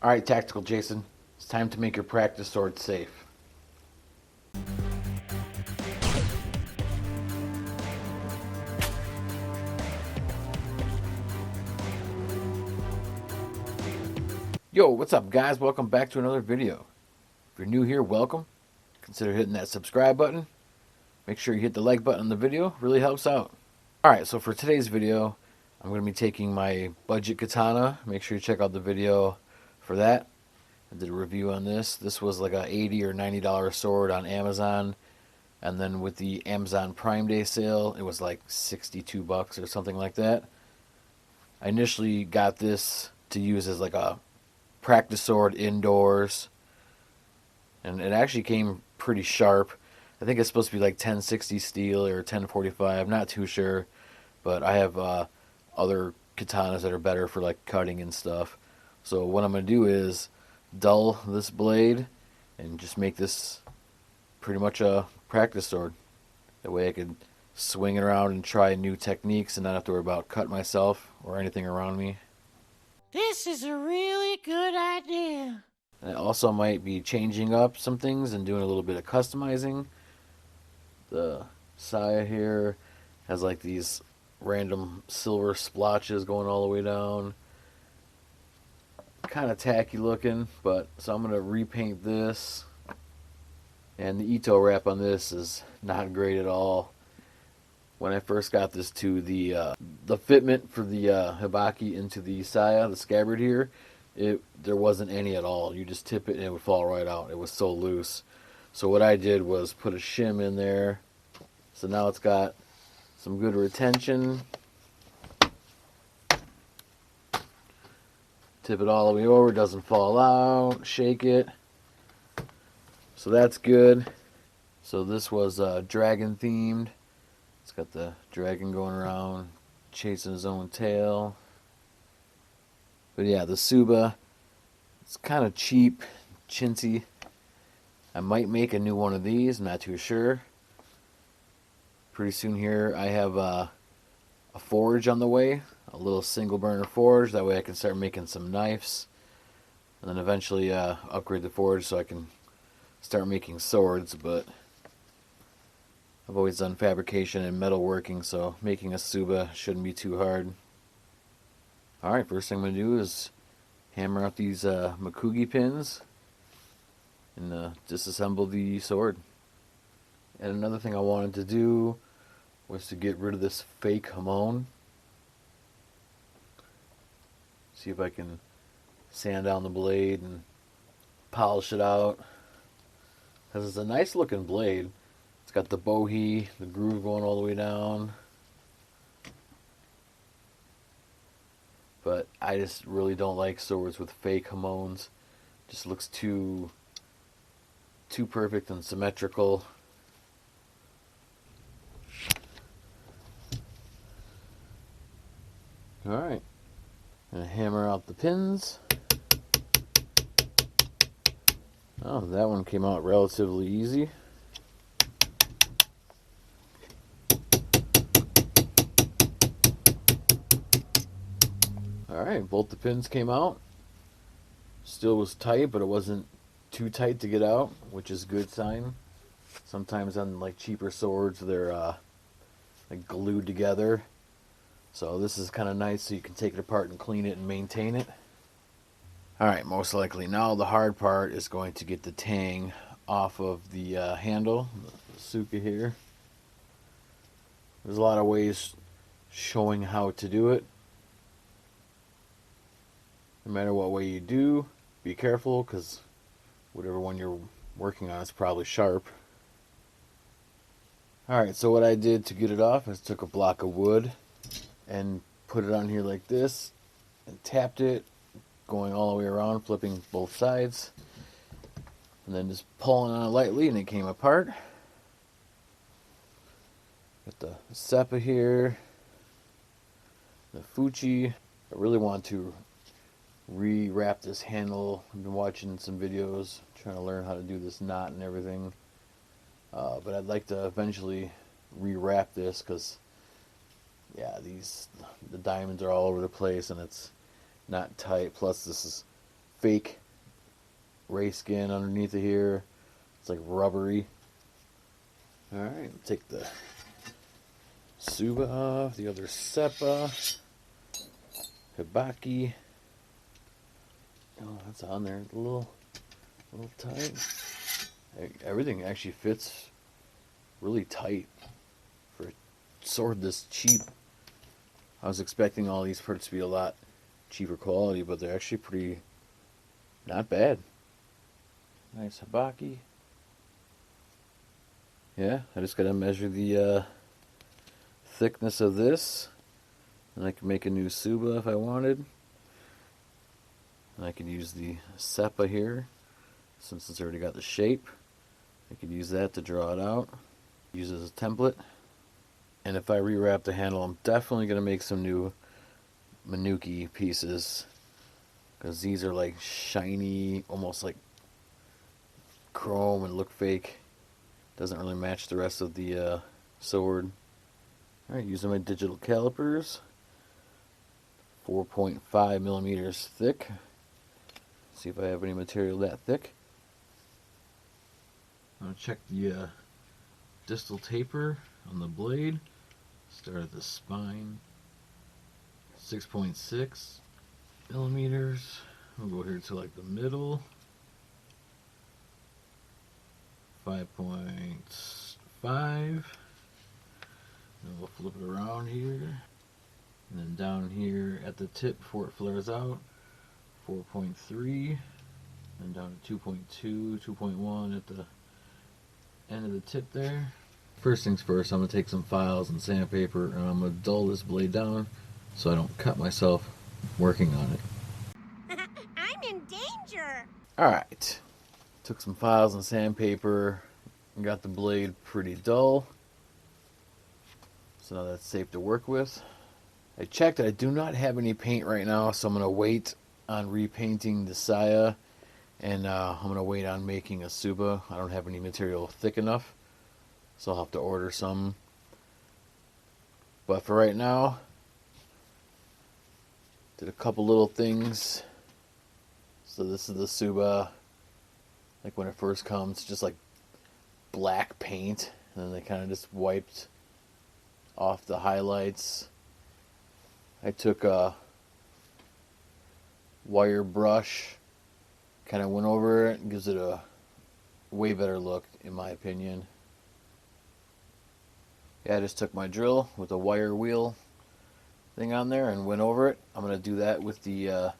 Alright, Tactical Jason, it's time to make your practice sword safe. Yo, what's up guys? Welcome back to another video. If you're new here, welcome. Consider hitting that subscribe button. Make sure you hit the like button on the video, it really helps out. Alright, so for today's video, I'm going to be taking my budget katana. Make sure you check out the video for that. I did a review on this. This was like a $80 or $90 sword on Amazon. And then with the Amazon Prime Day sale, it was like 62 bucks or something like that. I initially got this to use as like a practice sword indoors. And it actually came pretty sharp. I think it's supposed to be like 1060 steel or 1045. I'm not too sure. But I have other katanas that are better for like cutting and stuff. So what I'm going to do is dull this blade and just make this pretty much a practice sword. That way I could swing it around and try new techniques and not have to worry about cutting myself or anything around me. This is a really good idea. And I also might be changing up some things and doing a little bit of customizing. The saya here has like these random silver splotches going all the way down. Kind of tacky looking, but so I'm going to repaint this. And the iaito wrap on this is not great at all. When I first got this to the fitment for the hibaki into the saya, the scabbard here, there wasn't any at all. You just tip it and it would fall right out. It was so loose. So what I did was put a shim in there. So now it's got some good retention. Tip it all the way over, doesn't fall out. Shake it. So that's good. So this was dragon themed. It's got the dragon going around chasing his own tail. But yeah, the Suba, it's kind of cheap, chintzy. I might make a new one of these, I'm not too sure. Pretty soon here I have a forge on the way, a little single burner forge. That way I can start making some knives. And then eventually upgrade the forge so I can start making swords, but I've always done fabrication and metalworking, so making a Suba shouldn't be too hard. Alright, first thing I'm going to do is hammer out these Makugi pins and disassemble the sword. And another thing I wanted to do was to get rid of this fake hamon. See if I can sand down the blade and polish it out. Because it's a nice looking blade. It's got the bohea, the groove going all the way down. But I just really don't like swords with fake hamons. Just looks too perfect and symmetrical. Alright. Gonna hammer out the pins. Oh, that one came out relatively easy. Alright, both the pins came out. Still was tight, but it wasn't too tight to get out, which is a good sign. Sometimes on like cheaper swords, they're like glued together. So this is kind of nice, so you can take it apart and clean it and maintain it. Alright, most likely now the hard part is going to get the tang off of the handle, the suka here. There's a lot of ways showing how to do it. No matter what way you do, be careful, because whatever one you're working on is probably sharp. Alright, so what I did to get it off is took a block of wood and put it on here like this and tapped it, going all the way around, flipping both sides, and then just pulling on it lightly and it came apart. Got the seppa here, the fuchi. I really want to rewrap this handle. I've been watching some videos trying to learn how to do this knot and everything, but I'd like to eventually rewrap this because yeah, the diamonds are all over the place and it's not tight. Plus this is fake ray skin underneath of here. It's like rubbery. Alright, take the Suba off, the other Seppa, Hibaki. Oh, that's on there, a little tight. Everything actually fits really tight for a sword this cheap. I was expecting all these parts to be a lot cheaper quality, but they're actually pretty not bad. Nice Hibaki. Yeah, I just gotta measure the thickness of this, and I can make a new Suba if I wanted. And I could use the Seppa here, since it's already got the shape. I could use that to draw it out, use it as a template. And if I rewrap the handle, I'm definitely going to make some new Manuki pieces, because these are like shiny, almost like chrome and look fake. Doesn't really match the rest of the sword. Alright, using my digital calipers, 4.5 millimeters thick. See if I have any material that thick. I'm going to check the distal taper on the blade. Start at the spine. 6.6 millimeters. We'll go here to like the middle. 5.5. And we'll flip it around here. And then down here at the tip before it flares out, 4.3. And down to 2.2, 2.1 at the end of the tip there. First things first, I'm going to take some files and sandpaper and I'm going to dull this blade down so I don't cut myself working on it. I'm in danger. Alright, took some files and sandpaper and got the blade pretty dull. So now that's safe to work with. I checked, I do not have any paint right now, so I'm going to wait on repainting the saya, and I'm going to wait on making a Suba. I don't have any material thick enough, so I'll have to order some. But for right now, did a couple little things. So this is the Suba, like when it first comes, just like black paint, and then they kind of just wiped off the highlights. I took a wire brush, kind of went over it, and gives it a way better look in my opinion. Yeah, I just took my drill with a wire wheel thing on there and went over it. I'm going to do that with the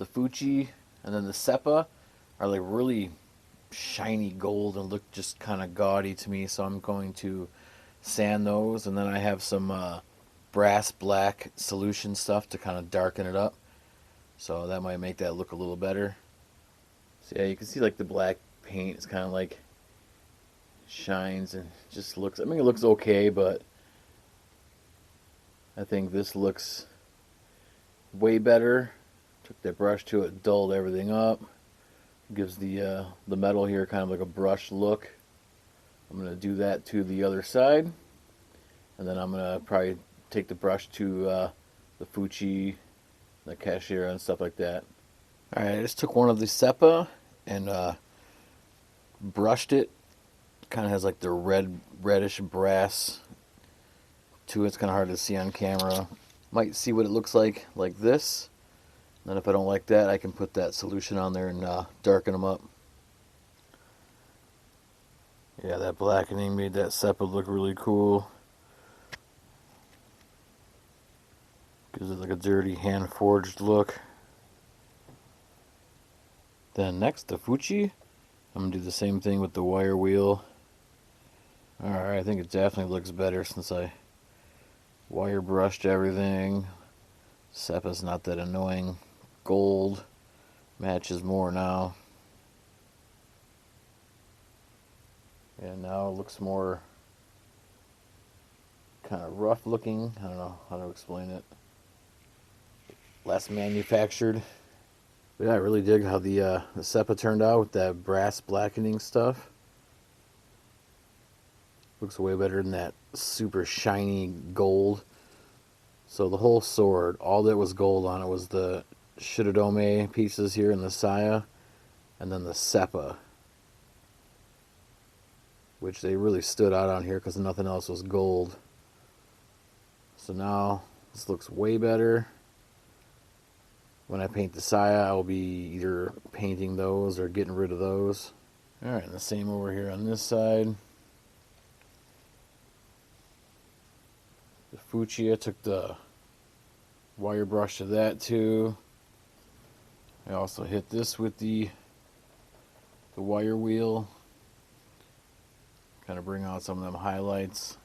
Fuchi, and then the Seppa are like really shiny gold and look just kind of gaudy to me, so I'm going to sand those, and then I have some brass black solution stuff to kind of darken it up, so that might make that look a little better. So yeah, you can see like the black paint is kind of like shines and just looks, I mean it looks okay, but I think this looks way better. Took that brush to it, dulled everything up, gives the metal here kind of like a brush look. I'm going to do that to the other side, and then I'm going to probably take the brush to the Fuchi, the cashier and stuff like that. Alright, I just took one of the Seppa and brushed it. Kind of has like the reddish brass to it. It's kind of hard to see on camera. Might see what it looks like this. Then if I don't like that, I can put that solution on there and darken them up. Yeah, that blackening made that Seppa look really cool. Gives it like a dirty hand-forged look. Then next, the Fuchi. I'm going to do the same thing with the wire wheel. Alright, I think it definitely looks better since I wire brushed everything. Seppa's not that annoying. Gold matches more now. Yeah, now it looks more kind of rough looking. I don't know how to explain it. Less manufactured. But yeah, I really dig how the Seppa turned out with that brass blackening stuff. Looks way better than that super shiny gold. So the whole sword, all that was gold on it was the shirodome pieces here in the saya, and then the seppa, which they really stood out on here because nothing else was gold. So now this looks way better. When I paint the saya, I'll be either painting those or getting rid of those. Alright, and the same over here on this side. The fuchsia, took the wire brush to that too. I also hit this with the wire wheel. Kind of bring out some of them highlights.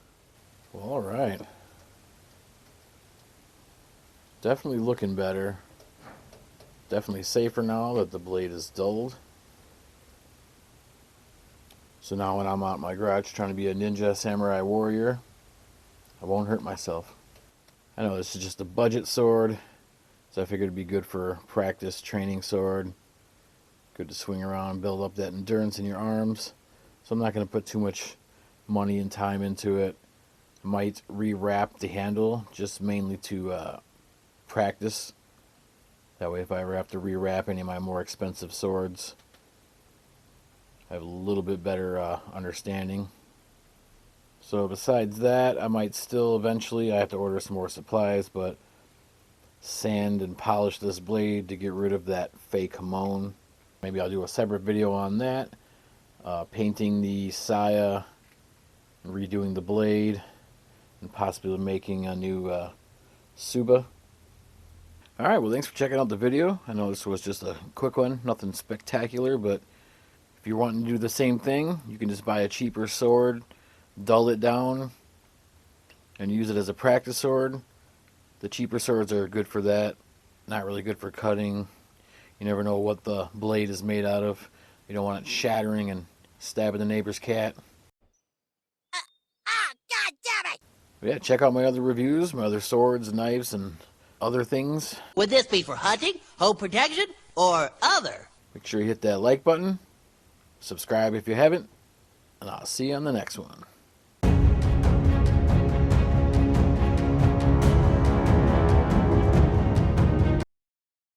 Well, alright. Definitely looking better. Definitely safer now that the blade is dulled. So now when I'm out in my garage trying to be a ninja samurai warrior, I won't hurt myself. I know this is just a budget sword, so I figured it'd be good for practice training sword. Good to swing around, build up that endurance in your arms. So I'm not going to put too much money and time into it. Might rewrap the handle, just mainly to practice. That way if I ever have to rewrap any of my more expensive swords, I have a little bit better understanding. So besides that, I might still eventually, I have to order some more supplies, but sand and polish this blade to get rid of that fake hamon. Maybe I'll do a separate video on that. Painting the saya, redoing the blade, and possibly making a new tsuba. Alright, well thanks for checking out the video. I know this was just a quick one, nothing spectacular, but if you're wanting to do the same thing, you can just buy a cheaper sword, dull it down, and use it as a practice sword. The cheaper swords are good for that, not really good for cutting. You never know what the blade is made out of. You don't want it shattering and stabbing the neighbor's cat. God damn it! But yeah, check out my other reviews, my other swords, knives, and other things. Would this be for hunting, home protection, or other? Make sure you hit that like button, subscribe if you haven't, and I'll see you on the next one.